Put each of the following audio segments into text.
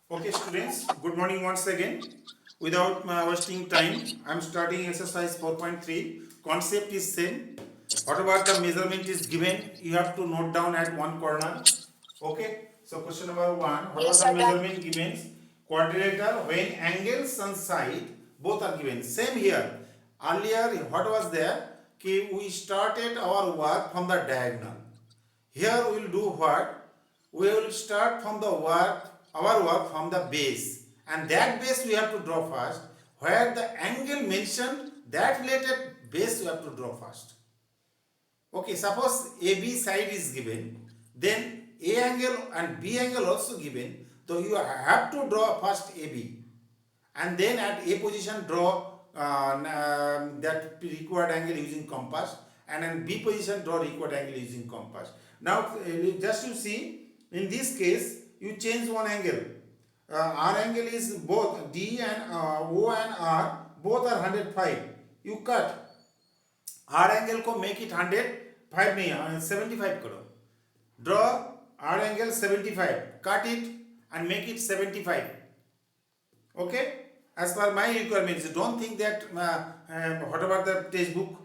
Okay, students, good morning once again. Without wasting time, I am starting exercise 4.3. Concept is same. Whatever the measurement is given, you have to note down at one corner. Okay, so question number 1. Whatever Yes, the sir, done. measurement given, quadrilateral when angles and side both are given. Same here. Earlier, what was there? We started our work from the diagonal. Here we will do what? We will start from the work, our work from the base. And that base we have to draw first. Where the angle mentioned, that related base we have to draw first. Okay, suppose AB side is given, then A angle and B angle also given. So you have to draw first AB. And then at A position draw that required angle using compass, and in B position draw required angle using compass. Now just you see, in this case you change one angle. R angle is both D and O and R both are 105. You cut R angle को make it 105 नहीं 75 करो. Draw R angle 75, cut it and make it 75. Okay, as per my requirements, don't think that whatever the textbook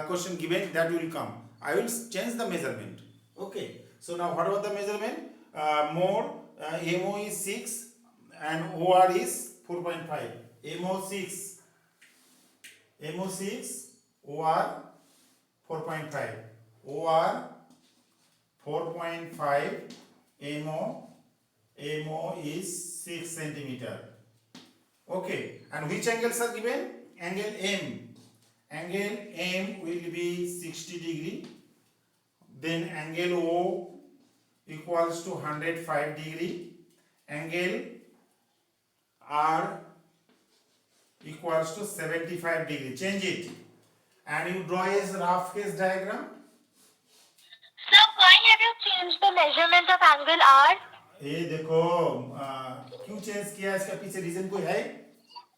question given that will come. I will change the measurement. Okay, so now whatever the measurement, more mo is 6 and or is 4.5. mo6 or 4.5 or 4.5 mo is 6 centimeter. Okay, and which angles are given? Angle M. Angle M will be 60 degree. Then angle O equals to 105 degree. Angle R equals to 75 degree. Change it. And you draw a rough case diagram. Sir, why have you changed the measurement of angle R? ये देखो क्यों change किया, इसका पीछे reason कोई है?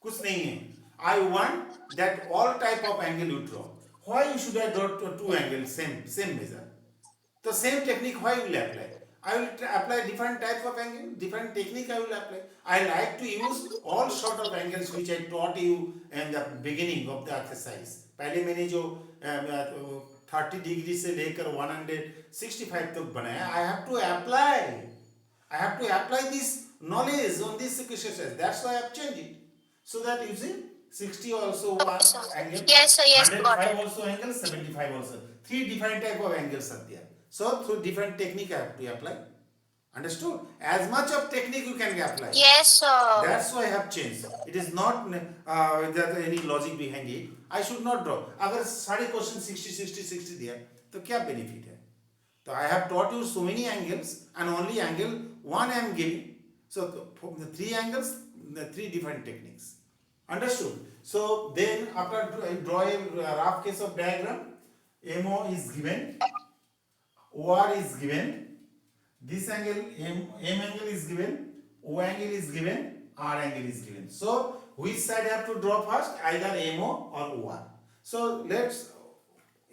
कुछ नहीं है. I want that all type of angle you draw. Why you should have draw two angles same measure? The same technique why you will apply? I will apply different types of angle, different technique I will apply. I like to use all sort of angles which I taught you in the beginning of the exercise. पहले मैंने जो 30 degree से लेकर 165 तक बनाया, I have to apply this knowledge on this exercise. That's why I have changed it. So that you see, 60 also one angle, Yes, sir, yes, got 105 it. also angle, 75 also. Three different type of angles are there. So through different technique I have to apply. Understood? As much of technique you can apply. Yes, sir. That's why I have changed. It is not there any logic behind it. I should not draw. अगर सारे question 60 दिया तो क्या benefit है? So I have taught you so many angles and only angle one I am giving. So from the three angles, the three different techniques. Understood? So then after draw a rough case of diagram, MO is given, OR is given, this angle M angle is given, O angle is given, R angle is given. So which side I have to draw first? Either MO or OR. So let's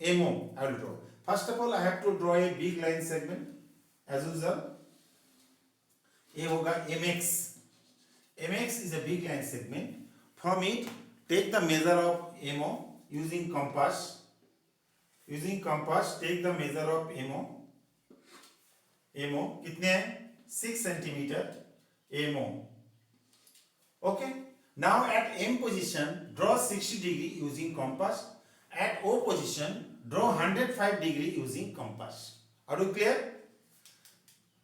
MO I will draw. First of all, I have to draw a big line segment as usual. ये होगा MX. MX is a big line segment. From it, take the measure of MO using compass. Using compass, take the measure of MO. MO कितने हैं? 6 centimeter. MO. Okay. Now at M position, draw 60 degree using compass. At O position, draw 105 degree using compass. Are you clear?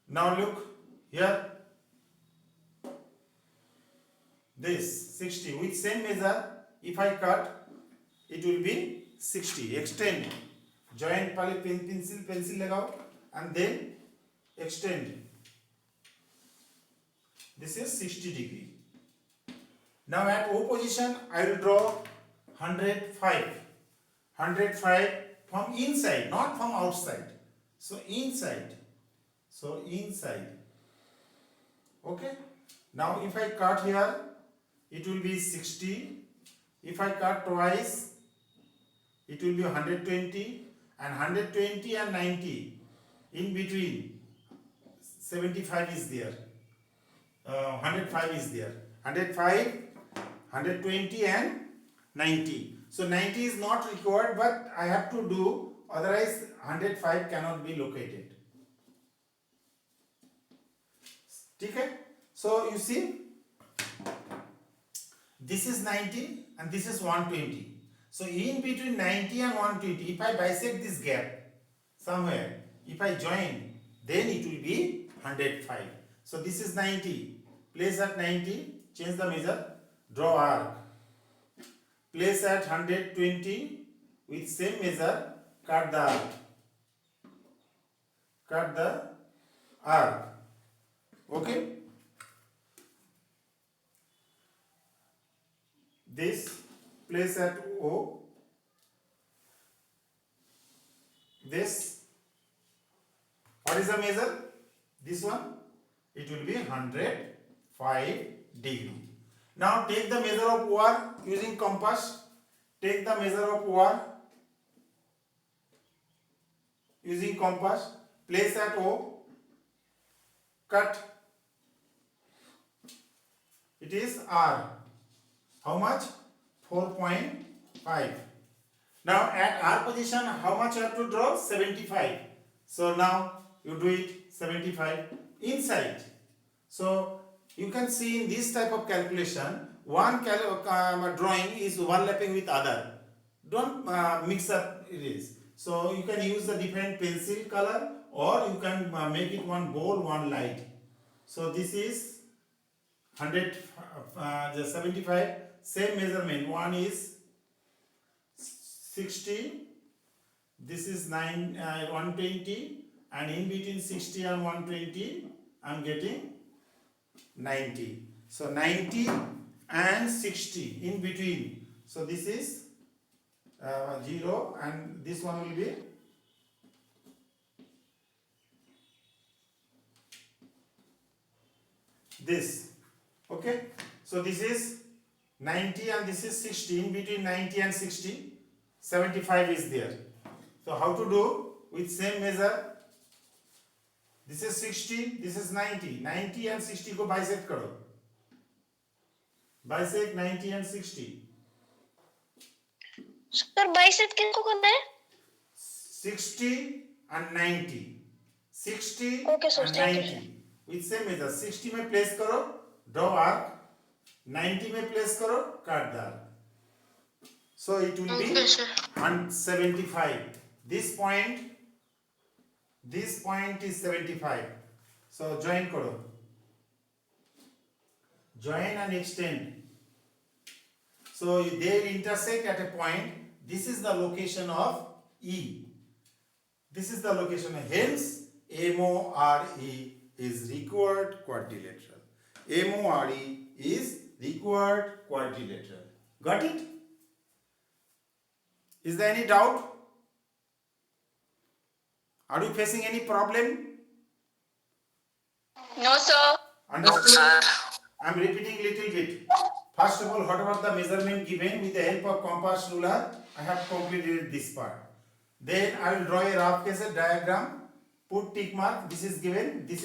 Now look here. This 60 with same measure. If I cut, it will be 60. Extend. Joint pencil लगाओ and then extend. This is 60 degree. Now at O position, I will draw 105. 105 from inside, not from outside. So inside. Okay. Now if I cut here, it will be 60. If I cut twice, it will be 120, and 120 and 90 in between 75 is there. 105 is there. 105, 120 and 90. So 90 is not required, but I have to do, otherwise 105 cannot be located. Okay? So you see, this is 90 and this is 120. So in between 90 and 120, if I bisect this gap somewhere, if I join, then it will be 105. So this is 90. Place at 90, change the measure, draw arc. Place at 120 with same measure, cut the arc. Cut the arc. Okay? This place at O. This, what is the measure? This one, it will be 105 degree. Now take the measure of OR using compass. Take the measure of OR using compass. Place at O. Cut. It is R. How much? 4.5. Now at R position, how much you have to draw? 75. So now you do it 75 inside. So you can see in this type of calculation, one drawing is overlapping with other. Don't mix up it is. So you can use the different pencil color, or you can make it one bold, one light. So this is 75. Same measurement. One is 60. This is 120, and in between 60 and 120, I am getting 90. So 90 and 60 in between. So this is 0, and this one will be this. Okay. So this is 90 and this is 60. In between 90 and 60, 75 is there. So how to do? With same measure. This is 60, this is 90. 90 and 60 को bisect करो. Bisect 90 and 60. Sir bicep किनको करना है? 60 and 90. 60 Okay, sir, and thank you. 90. With same measure. 60 में place करो, draw arc. 90 में place करो, cut the arc. So it will be Okay, sir. 175. This point is 75. So join करो. Join and extend. So they will intersect at a point. This is the location of E. This is the location. Hence, MORE is required quadrilateral. MORE is required quadrilateral. Got it? Is there any doubt? Are you facing any problem? No, sir. Understood? I am repeating little bit. First of all, whatever the measurement given with the help of compass ruler, I have completed this part. Then I will draw a rough case diagram. Put tick mark. This is given, this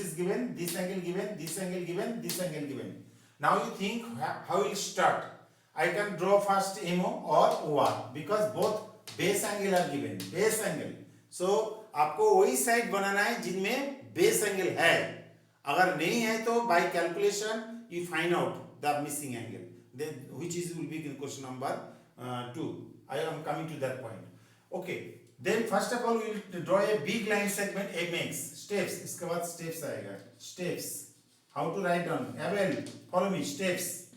angle given, this angle given, this angle given. Now you think how will start? I can draw first MO or OR because both base angle are given. Base angle. So आपको वही side बनाना है जिनमें base angle है. अगर नहीं है तो by calculation you find out the missing angle. Then which is will be in question number 2. I am coming to that point. Okay. Then first of all we will draw a big line segment MX. Steps. इसके बाद steps आएगा. Steps. How to write down? Abel, follow me. Steps.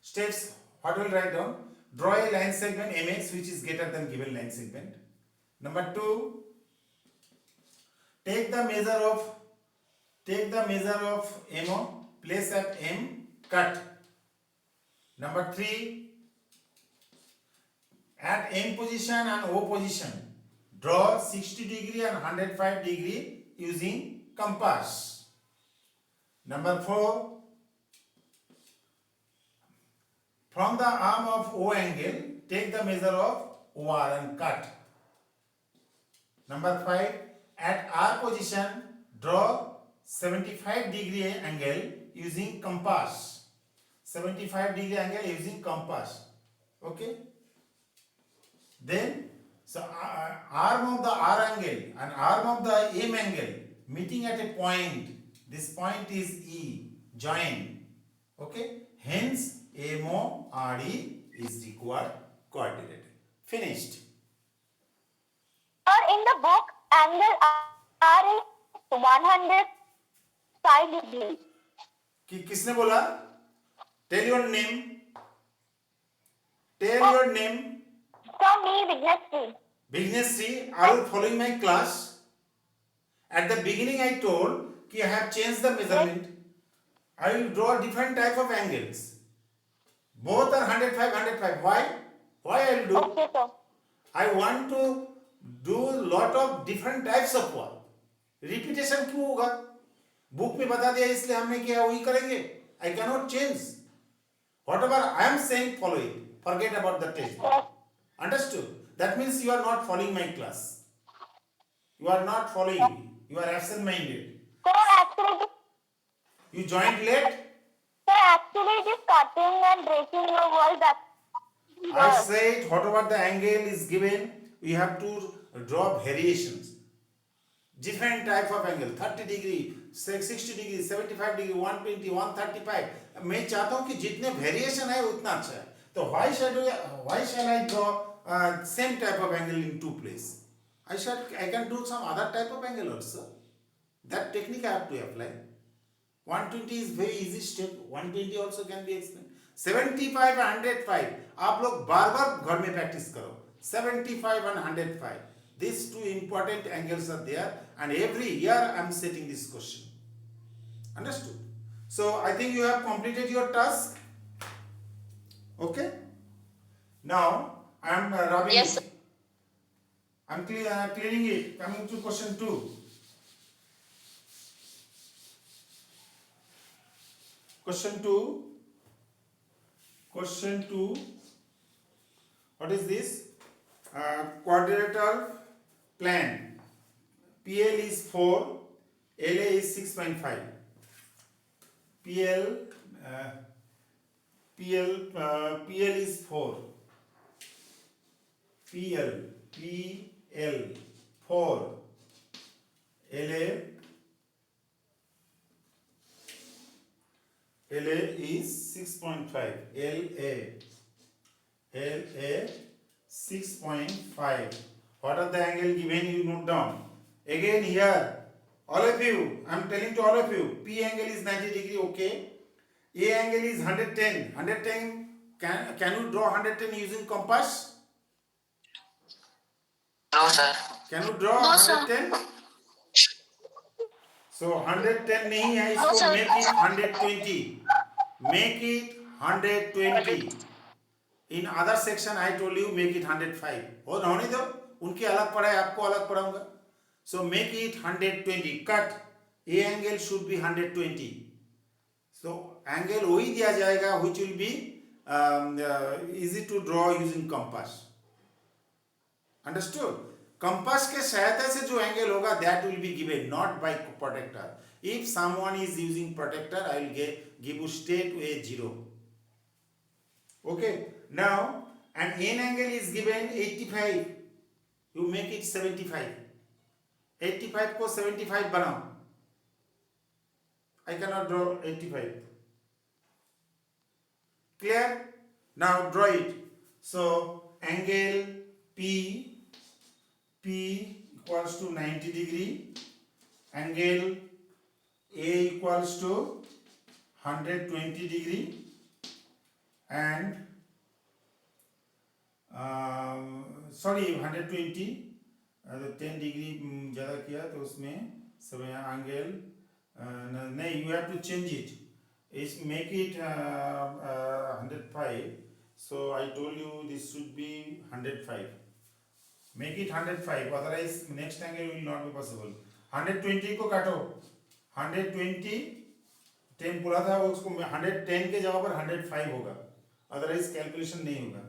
Steps. What will write down? Draw a line segment MX which is greater than given line segment. Number 2. Take the measure of MO. Place at M. Cut. Number 3. At M position and O position, draw 60 degree and 105 degree using compass. Number 4. From the arm of O angle, take the measure of OR and cut. Number 5. At R position, draw 75-degree angle using compass. 75-degree angle using compass. Okay. Then so arm of the R angle and arm of the M angle meeting at a point. This point is E, join. Okay. Hence MORE is required coordinate. Finished. Or in the book, angle R is 105 degrees. किसने बोला? Tell your name. Tell your name. From me, Vigneshri. Vigneshri, are you following my class? At the beginning I told कि I have changed the measurement. I will draw different type of angles. Both are 105, 105. Why? Why I will do? Okay, sir. I want to do lot of different types of work. Repetition क्यों होगा? Book में बता दिया इसलिए हमने किया वही करेंगे. I cannot change. Whatever I am saying, follow it. Forget about the textbook. Yes. Understood? That means you are not following my class. You are not following me. You are absent-minded. Sir, actually, You joined late. it is cutting and breaking your word. I said whatever the angle is given, we have to draw variations. Different type of angle, 30 degree, 60 degree, 75 degree, 120, 135. मैं चाहता हूँ कि जितने variation है उतना अच्छा है. तो why shall I draw same type of angle in two places? I can do some other type of angle also. That technique I have to apply. 120 is very easy step. 120 also can be explained. 75 and 105. आप लोग बार-बार घर में practice करो. 75 and 105. These two important angles are there, and every year I am setting this question. Understood? So I think you have completed your task. Okay. Now I am rubbing Yes, it. I am cleaning it. Coming to question 2. Question 2. What is this? Quadrilateral plan. PL is 4, LA is 6.5. PL is 4. PL 4. LA is 6.5. LA 6.5. What are the angle given? You note down. Again here, all of you, I am telling to all of you, P angle is 90 degree, okay. A angle is 110. 110, can you draw 110 using compass? no, sir. Can you draw No, sir. 110? So 110 नहीं है, No, इसको sir. make it 120. Make it 120. In other section I told you make it 105. और होने दो, उनकी अलग पढ़ाई आपको अलग पढ़ाऊंगा. So make it 120. Cut. A angle should be 120. So angle वही दिया जाएगा which will be easy to draw using compass. Understood? Compass के सहायता से जो angle होगा that will be given not by protector. If someone is using protector, I will give you straight away 0. Okay. Now an N angle is given 85. You make it 75. 85 को 75 बनाओ. I cannot draw 85. Clear? Now draw it. So angle P equals to 90 degree. Angle A equals to 120 degree. And 120. 10 degree ज़्यादा किया तो उसमें सब angle नहीं, you have to change it. Make it 105. So I told you this should be 105. Make it 105. Otherwise next angle will not be possible. 120 को काटो. 120 10 बोला था, उसको 110 के जगह पर 105 होगा. Otherwise कैलकुलेशन नहीं होगा.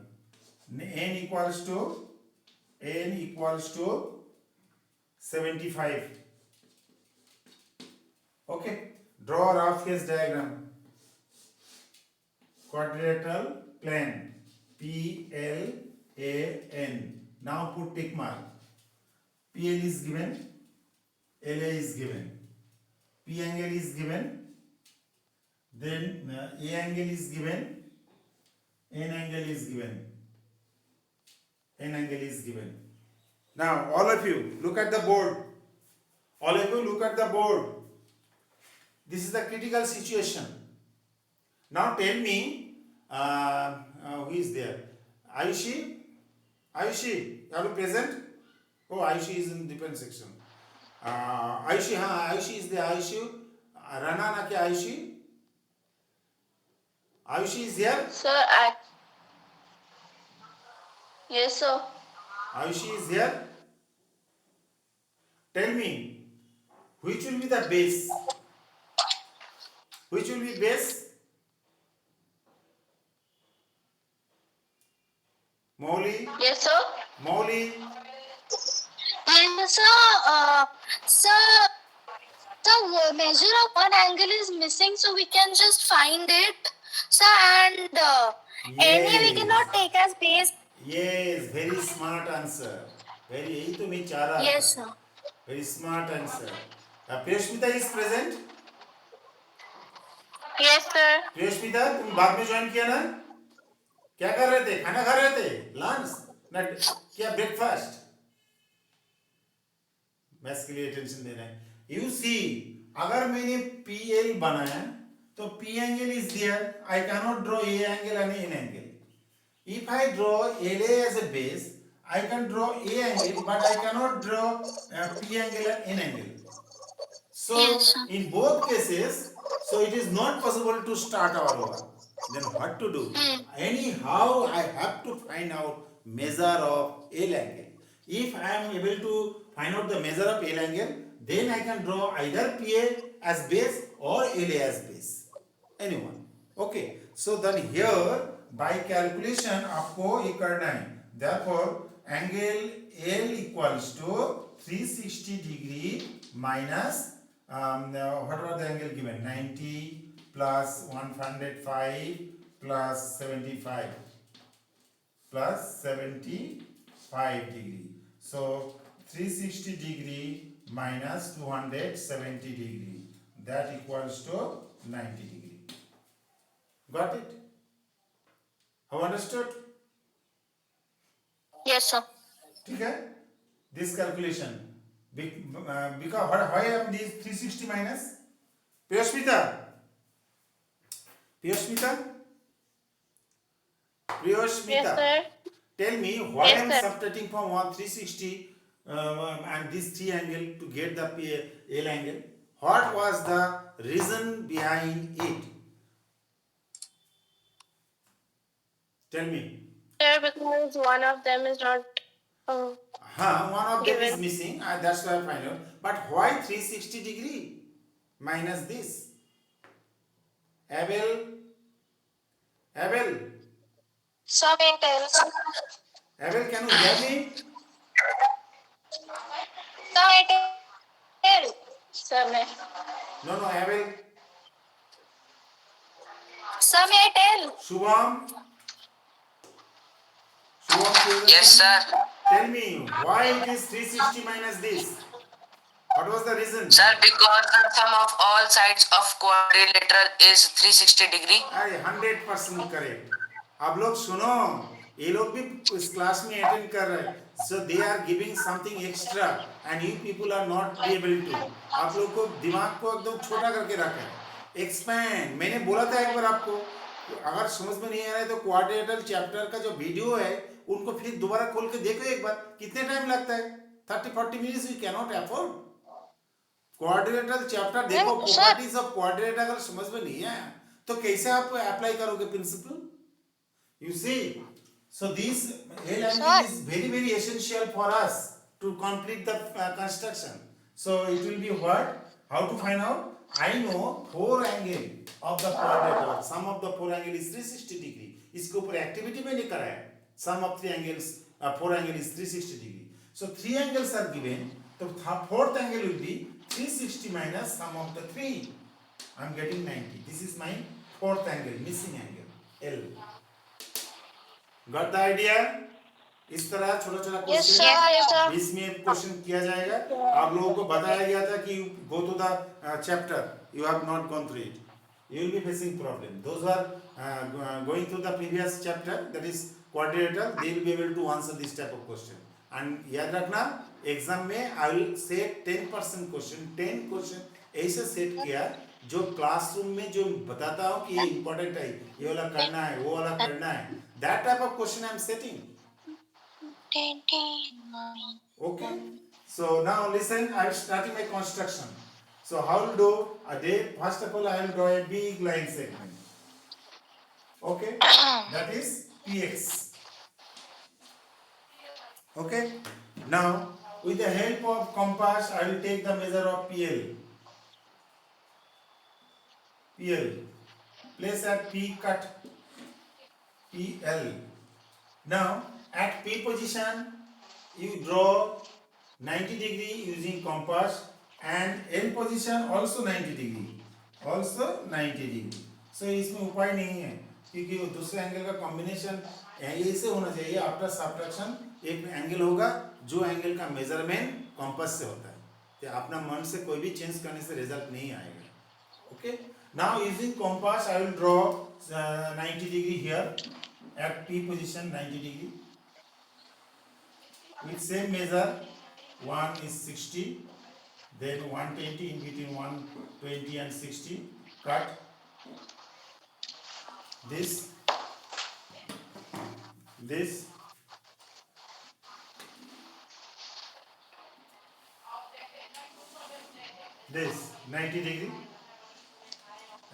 N equals to 75. Okay, draw a rough face diagram. Quadrilateral plane, PLAN. Now put tick mark. PL is given, LA is given, P angle is given, then A angle is given, N angle is given, N angle is given. Now all of you look at the board. All of you look at the board. This is the critical situation. Now tell me, who is there? Ayushi? Ayushi, are you present? Oh, Ayushi is in different section. Ayushi, Ayushi is there. Ayushi, Rana na kya Ayushi? Ayushi is here. Sir, yes, sir. Ayushi is here. Tell me, which will be the base? Which will be base? Moli? Yes, sir. Moli? Yes, sir. Sir, the measure of one angle is missing, so we can just find it, sir. And any we Yes. cannot take as base. Yes, very smart answer. Very, यही तो मैं चाह रहा था. Yes, sir. Very smart answer. Priyashmita is present. Yes, sir. प्रियस्मिता, तुम बाद में join किया ना? क्या कर रहे थे? खाना खा रहे थे? लंच? ना क्या ब्रेकफास्ट? मैथ्स के लिए टेंशन देना है. You see, अगर मैंने PL बनाया तो P angle is there. I cannot draw A angle and N angle. If I draw LA as a base, I can draw A angle, but I cannot draw P angle and N angle. So Yes, sir. in both cases, so it is not possible to start our work. Then what to do? Anyhow, I have to find out measure of L angle. If I am able to find out the measure of L angle, then I can draw either PA as base or LA as base. Anyone. Okay. So then here by calculation आपको ये करना है. Therefore angle L equals to 360 degree minus what was the angle given? 90 plus 105 plus 75 plus 75 degree. So 360 degree minus 270 degree, that equals to 90 degree. Got it? Have understood? Yes, sir. ठीक है? This calculation because why I am this 360 minus? Priyashmita, Yes, sir. tell me why Yes, I am sir. subtracting from 360 and this 3 angle to get the L angle. What was the reason behind it? Tell me. Sir, because one of them is not. One of them is Given. missing. That's why I find out. But why 360 degree minus this? Abel, Sir, may I tell? Abel, can you hear me? Sir, may I tell? Sir, may. No, Abel. Sir, may I tell? Shubham. Yes, sir. Tell me why it is 360 minus this? What was the reason? Sir, because the sum of all sides of quadrilateral is 360 degree. अरे 100% correct. आप लोग सुनो, ये लोग भी इस class में attend कर रहे हैं. So they are giving something extra and you people are not able to. आप लोग को दिमाग को एकदम छोटा करके रखा है. Expand. मैंने बोला था एक बार आपको, अगर समझ में नहीं आ रहा है तो क्वाड्रिलेटरल चैप्टर का जो वीडियो है उनको फिर दोबारा खोल के देखो एक बार. कितने टाइम लगता है? 30-40 minutes we cannot afford. Quadrilateral chapter देखो, प्रॉपर्टीज ऑफ क्वाड्रिलेटरल अगर समझ में नहीं आया तो कैसे आप अप्लाई करोगे principal? You see, so this L angle is very very essential for us to complete the construction. So it will be what? How to find out? I know 4 angle of the quadrilateral. Sum of the 4 angle is 360 degree. इसके ऊपर activity मैंने कराया. Sum of 3 angles, 4 angle is 360 degree. So 3 angles are given. तो 4th angle will be 360 minus sum of the 3. I am getting 90. This is my fourth angle, missing angle, L. Got the idea? इस तरह छोटा छोटा Yes, sir. Question Yes, sir. 20 में question किया जाएगा. आप लोगों को बताया गया था कि go to the chapter. You have not gone through it. You will be facing problem. Those who are going through the previous chapter, that is quadrilateral, they will be able to answer this type of question. And याद रखना exam में I will set 10% question, 10 question ऐसे set किया जो classroom में जो बताता हूँ कि ये इम्पोर्टेंट है, ये वाला करना है, वो वाला करना है. That type of question I am setting. Okay. So now listen, I am starting my construction. So how will do a day? First of all, I will draw a big line segment. Okay, that is PX. Okay. Now with the help of compass, I will take the measure of PL. PL. Place at P cut. PL. Now at P position, you draw 90 degree using compass, and N position also 90 degree. Also 90 degree. So इसमें उपाय नहीं है क्योंकि वो दूसरे angle का combination ऐसे होना चाहिए. आफ्टर सब्ट्रैक्शन एक एंगल होगा जो एंगल का मेजरमेंट कॉम्पास से होता है. तो अपना मन से कोई भी चेंज करने से रिजल्ट नहीं आएगा. Okay. Now using compass, I will draw 90 degree here at P position, 90 degree. With same measure, one is 60, then 120, in between 120 and 60, cut this, this, this 90 degree.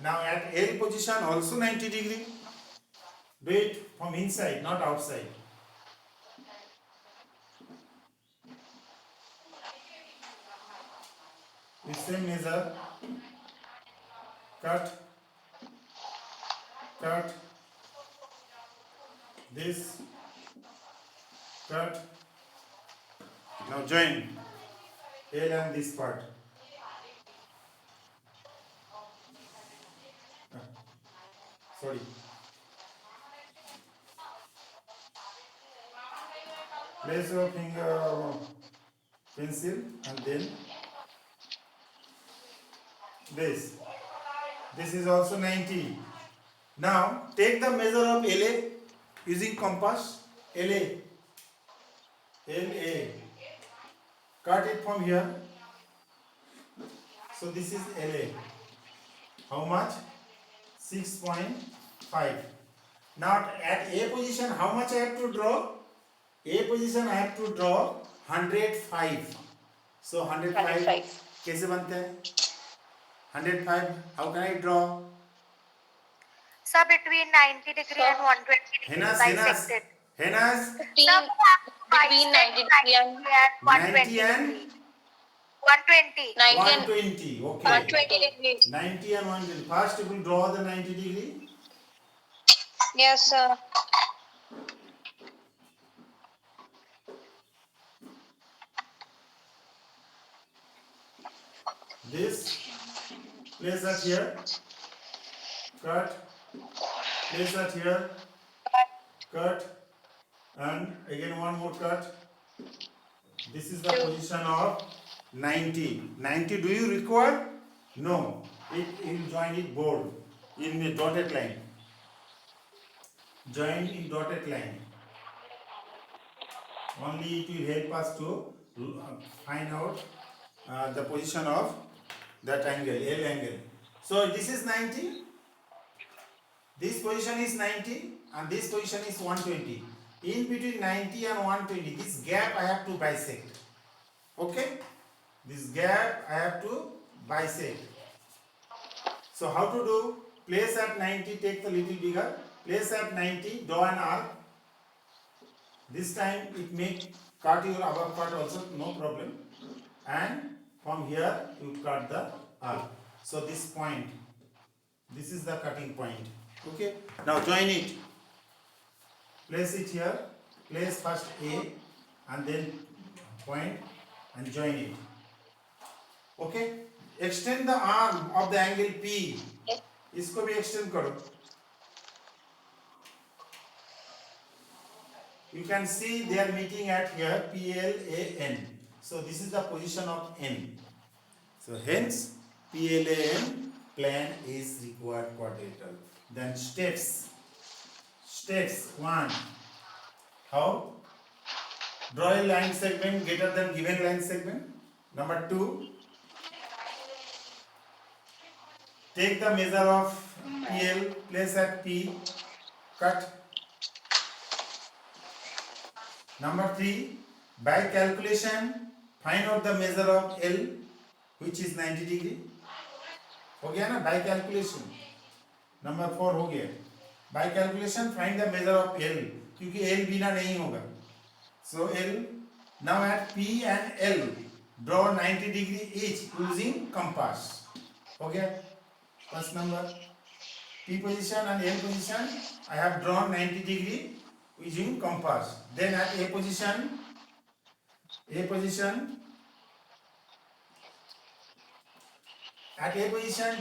Now at L position also 90 degree. Do it from inside, not outside. With same measure, cut, cut, this, cut. Now join L and this part. Sorry. Place your finger pencil and then this. This is also 90. Now take the measure of LA using compass. LA. LA. Cut it from here. So this is LA. How much? 6.5. Now at A position, how much I have to draw? A position I have to draw 105. So 105 कैसे बनते हैं? 105. How can I draw? So between 90 degree and 120 degree bisected. Henas. Between 90 degree and 120 and degree. 120. 120. Okay. 120 degrees. 90 and 120. First you will draw the 90 degree. Yes, sir. This. Place that here. Cut. Place that here. Cut. And again one more cut. This is the position of 90. 90 do you require? No. You will join it bold in a dotted line. Join in dotted line. Only it will help us to find out the position of that angle, L angle. So this is 90. This position is 90 and this position is 120. In between 90 and 120, this gap I have to bisect. Okay? This gap I have to bisect. So how to do? Place at 90, take the little bigger. Place at 90, draw an arc. This time it may cut your above part also, no problem. And from here you cut the arc. So this point, this is the cutting point. Okay? Now join it. Place it here. Place first A and then point and join it. Okay, extend the arm of the angle P. इसको भी extend करो. You can see they are meeting at here PLAN. So this is the position of N. So hence PLAN plan is required quadrilateral. Then steps. Steps 1. How? Draw a line segment greater than given line segment. Number 2. Take the measure of PL, place at P, cut. Number 3, by calculation, find out the measure of L, which is 90 degree. हो गया ना? By calculation. Number 4 हो गया. By calculation, find the measure of L, क्योंकि L बिना नहीं होगा. So L, now at P and L, draw 90 degree each using compass. हो गया? First number. P position and L position, I have drawn 90 degree using compass. Then at A position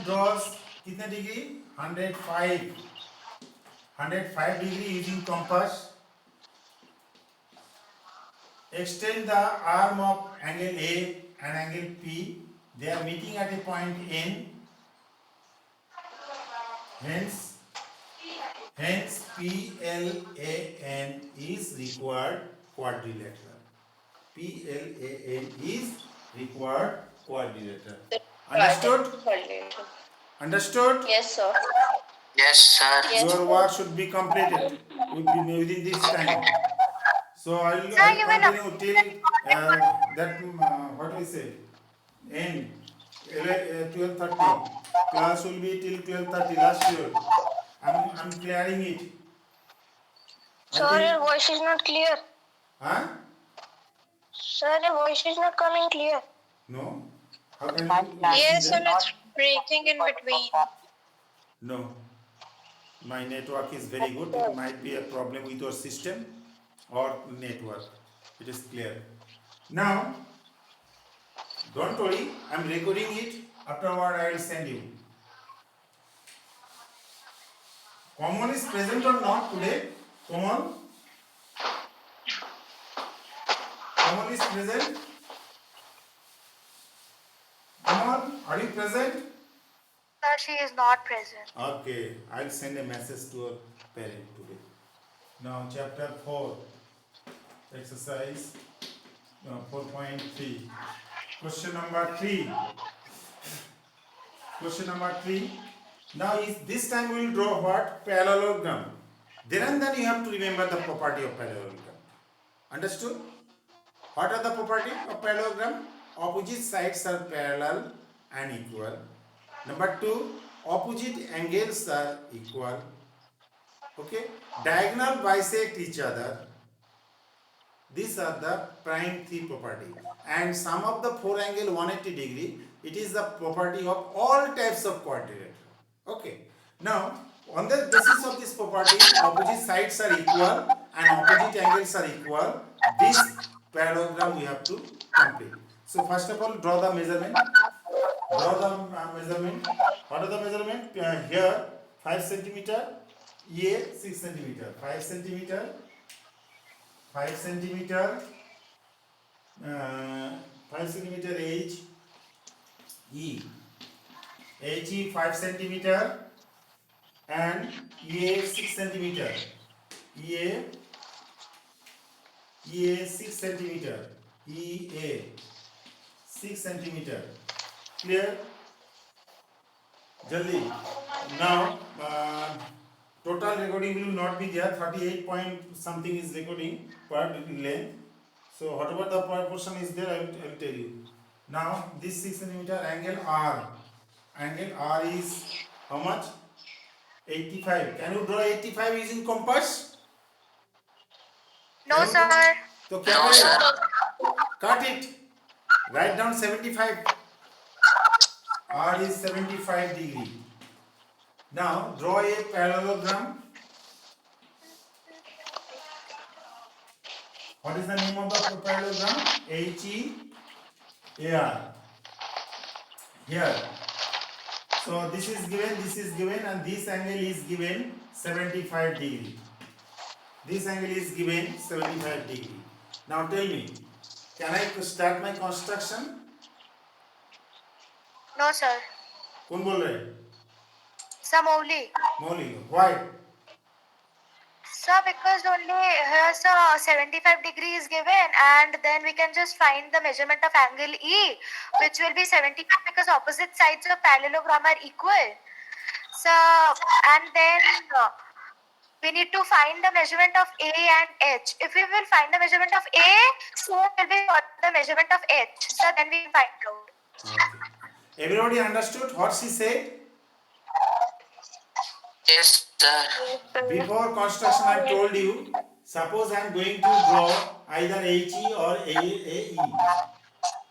draws कितने degree? 105 degree using compass. Extend the arm of angle A and angle P. They are meeting at a point N. Hence PLAN is required quadrilateral. PLAN is required quadrilateral. Understood? Understood? Yes, sir. Yes, sir. Your work should be completed within this time. So I'll you will continue till that what we say end 12:30. Class will be till 12:30. Last year. I'm clearing it. Sir, your voice is not clear. Huh? Sir, your voice is not coming clear. No. How can you? Yes, sir, it's breaking in between. No. My network is very good. It might be a problem with your system or network. It is clear. Now, don't worry. I'm recording it. Afterward, I will send you. Common is present or not today? Common? Common is present? Common, are you present? Sir, she is not present. Okay, I'll send a message to her parent today. Now, chapter 4, exercise 4.3. Question number 3. Question number 3. Now, this time we will draw what? Parallelogram. Then and then you have to remember the property of parallelogram. Understood? What are the property of parallelogram? Opposite sides are parallel and equal. Number 2, opposite angles are equal. Okay? Diagonal bisect each other. These are the prime 3 property. And sum of the 4 angle 180 degree, it is the property of all types of quadrilateral. Okay. Now, on the basis of this property, opposite sides are equal and opposite angles are equal. This parallelogram we have to complete. So, first of all, draw the measurement. Draw the measurement. What are the measurement? Here, 5 centimeter, EA 6 centimeter, 5 centimeter, 5 centimeter, 5 centimeter H, E. HE 5 centimeter and EA 6 centimeter. EA 6 centimeter. EA 6 centimeter. Clear? Jaldi. Now, total recording will not be there. 38 point something is recording per length. So whatever the proportion is there, I will tell you. Now, this 6 centimeter angle R. Angle R is how much? 85. Can you draw 85 using compass? No, sir. So क्या No, करेगा? sir. Cut it. Write down 75. R is 75 degree. Now draw a parallelogram. What is the name of the parallelogram? HEAR. here. So this is given, and this angle is given 75 degree. This angle is given 75 degree. Now tell me, can I start my construction? No, sir. कौन बोल रहे? Sir, Mowli. Mauli. Why? Sir, because only here, sir, 75 degree is given, and then we can just find the measurement of angle E, which will be 75 because opposite sides of parallelogram are equal. So, and then we need to find the measurement of A and H. If we will find the measurement of A, so will be what the measurement of H. So then we will find out. Okay. Everybody understood what she said? Yes, sir. Before construction, I told you, suppose I am going to draw either HE or AE.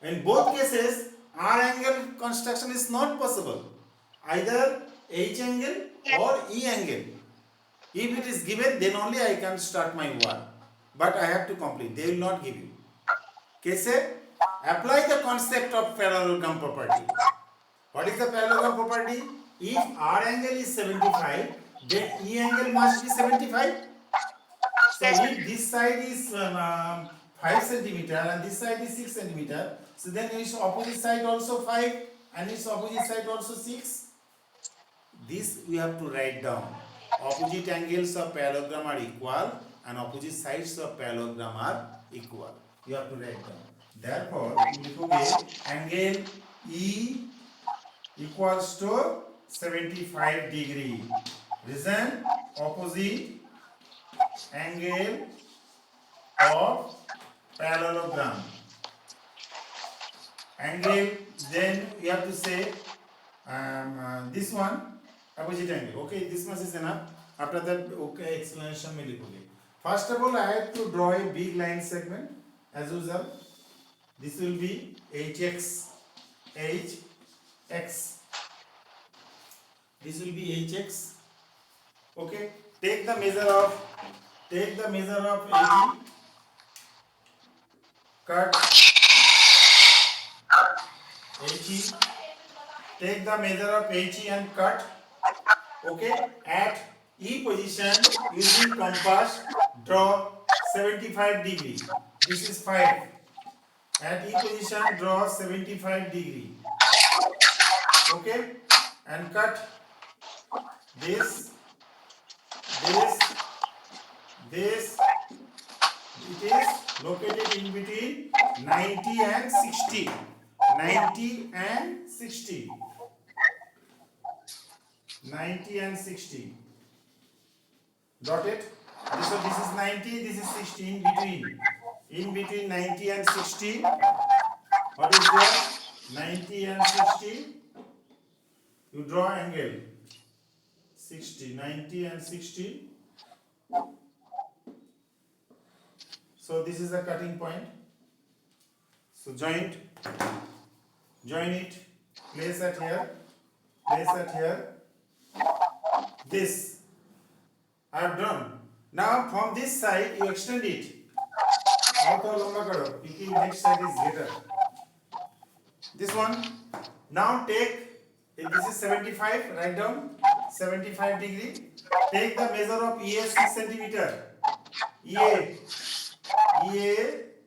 In both cases, R angle construction is not possible. Either H angle or E angle. If it is given, then only I can start my work. But I have to complete. They will not give you. Kaise? Apply the concept of parallelogram property. What is the parallelogram property? If R angle is 75, then E angle must be 75. So if this side is 5 centimeter and this side is 6 centimeter, so then its opposite side also 5 and its opposite side also 6. This we have to write down. Opposite angles of parallelogram are equal and opposite sides of parallelogram are equal. You have to write down. Therefore, angle E equals to 75 degree. Reason, opposite angle of parallelogram. Angle, then you have to say this one opposite angle. Okay, this much is enough. After that, okay, explanation में लिखोगे. First of all, I have to draw a big line segment as usual. This will be HX. This will be HX. Okay. Take the measure of HE. Cut HE. Take the measure of HE and cut. Okay. At E position, using compass, draw 75 degree. This is 5. At E position, draw 75 degree. Okay. And cut this. It is located in between 90 and 60. 90 and 60. 90 and 60. Got it? So this is 90, this is 60 in between. In between 90 and 60. What is there? 90 and 60. You draw angle. 60, 90 and 60. So this is the cutting point. So join it, place at here, this I have done. Now from this side you extend it. Next side is greater. This one. Now take, this is 75, write down 75 degree. Take the measure of EA 6 centimeter. EA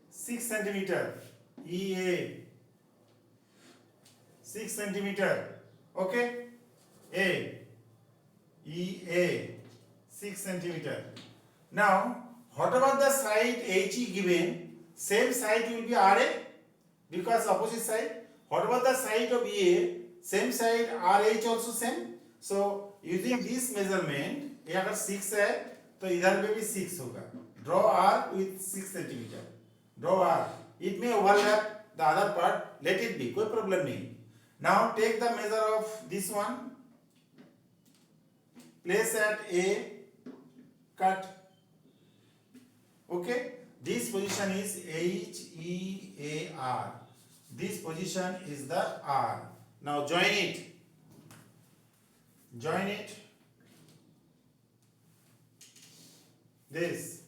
6 centimeter. EA 6 centimeter. Okay. EA 6 centimeter. Now, whatever the side HE given, same side will be RA because opposite side. Whatever the side of EA, same side RH also same. So using this measurement, ये अगर 6 है तो इधर पे भी 6 होगा. Draw R with 6 centimeter. Draw R. It may overlap the other part. Let it be. कोई problem नहीं. Now take the measure of this one. Place at A. Cut. Okay. This position is HEAR. This position is the R. Now join it. This.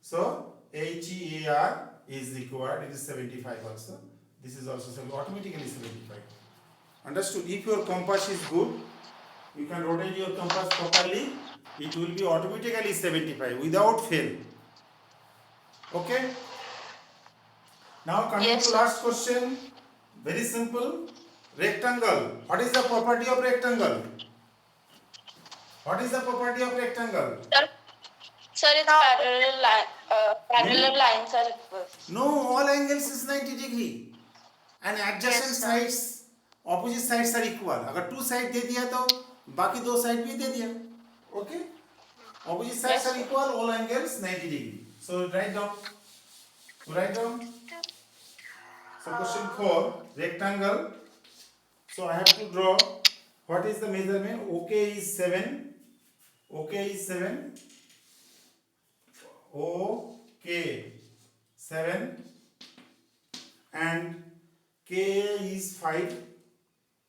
So HEAR. here is required, it is 75 also. This is also automatically 75. Understood? If your compass is good, you can rotate your compass properly, it will be automatically 75 without fail. Okay? Now coming Yes, to sir. last question, very simple. Rectangle. What is the property of rectangle? What is the property of rectangle? Sir, it's parallel line. Parallel lines are required. No, all angles is 90 degree. And adjacent Yes, sir. sides, opposite sides are equal. अगर two side दे दिया तो बाकी दो side भी दे दिया. Okay? Opposite sides Yes, are sir. equal, all angles 90 degree. So write down. So question 4, rectangle. So I have to draw. What is the measurement? OK is 7. OK is 7. OK 7. And K is 5.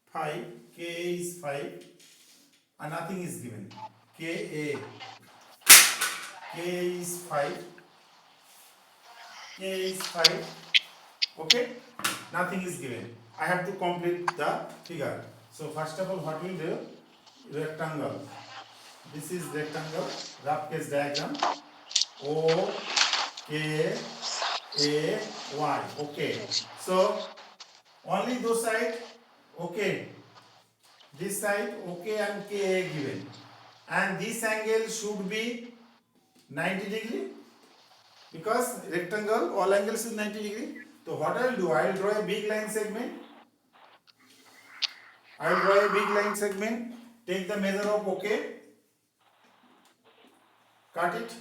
5. K is 5. And nothing is given. K is 5. K is 5. Okay? Nothing is given. I have to complete the figure. So first of all, what will do? Rectangle. This is rectangle. Rough case diagram. O K A Y. Okay. So only those side. Okay. This side OK and KA given. And this angle should be 90 degree. Because rectangle, all angles is 90 degree. So what I will do, I will draw a big line segment. I will draw a big line segment. Take the measure of OK. Cut it.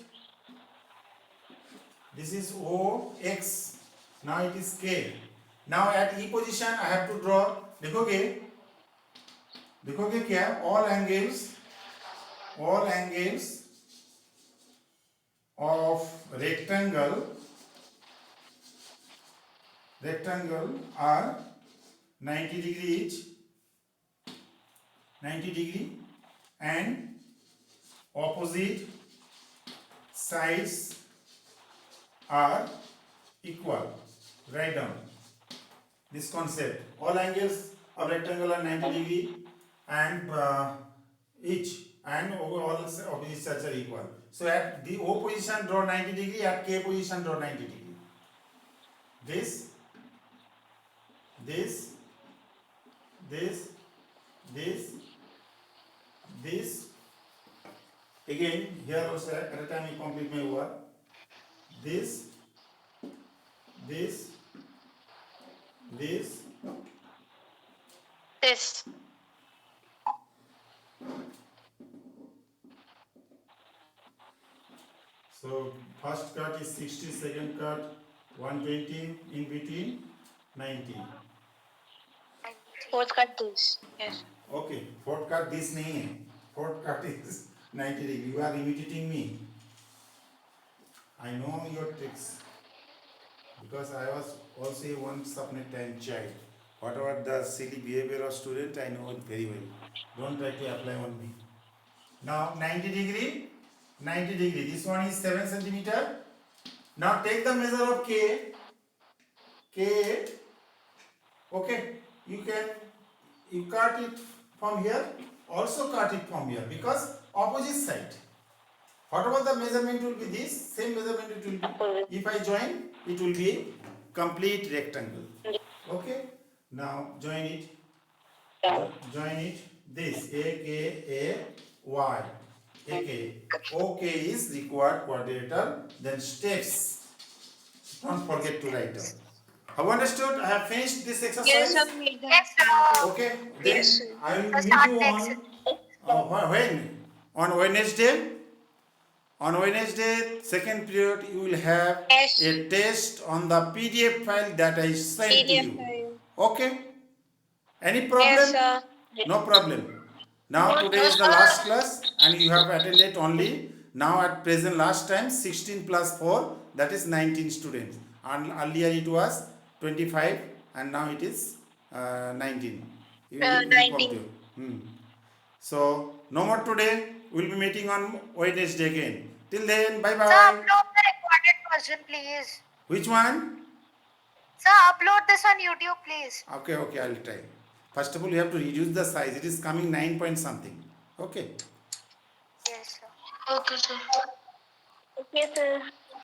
This is OX. Now it is K. Now at E position I have to draw. देखोगे क्या? All angles of rectangle are 90 degree each, 90 degree, and opposite sides are equal. Write down this concept. All angles of rectangle are 90 degree and each, and all opposite sides are equal. So at the O position draw 90 degree, at K position draw 90 degree. This, again here also at a time I complete my work. This. This. So first cut is 60, second cut 120, in between 90. Fourth cut this. Yes. Okay, fourth cut this नहीं है. Fourth cut is 90 degree. You are imitating me. I know your tricks because I was also once upon a time child. Whatever the silly behavior of student, I know it very well. Don't try to apply on me. Now 90 degree. This one is 7 centimeter. Now take the measure of K. Okay, you cut it from here. Also cut it from here because opposite side. Whatever the measurement will be this, same measurement it will be. If I join, it will be complete rectangle. Okay. Now join it. This AKAY. OK is required quadrilateral. Then steps. Don't forget to write down. Have understood? I have finished this exercise. Yes, sir. Yes, sir. Okay. Then Yes. I will So meet start you next. on when? On Wednesday. On Wednesday, second period, you will have Yes. a test on the PDF file that I sent to PDF you. file. Okay? Any problem? Yes, sir. No problem. Now today is the last class and you have attended only now at present last time 16 plus 4, that is 19 students. And earlier it was 25 and now it is 19. You will inform 19. you. So no more today. We'll be meeting on Wednesday again. Till then, bye Sir, bye. upload the recorded version, please. Which one? Sir, upload this on YouTube, please. Okay, I'll try. First of all, you have to reduce the size. It is coming 9 point something. Okay. Yes, sir. Okay, sir. Okay, sir.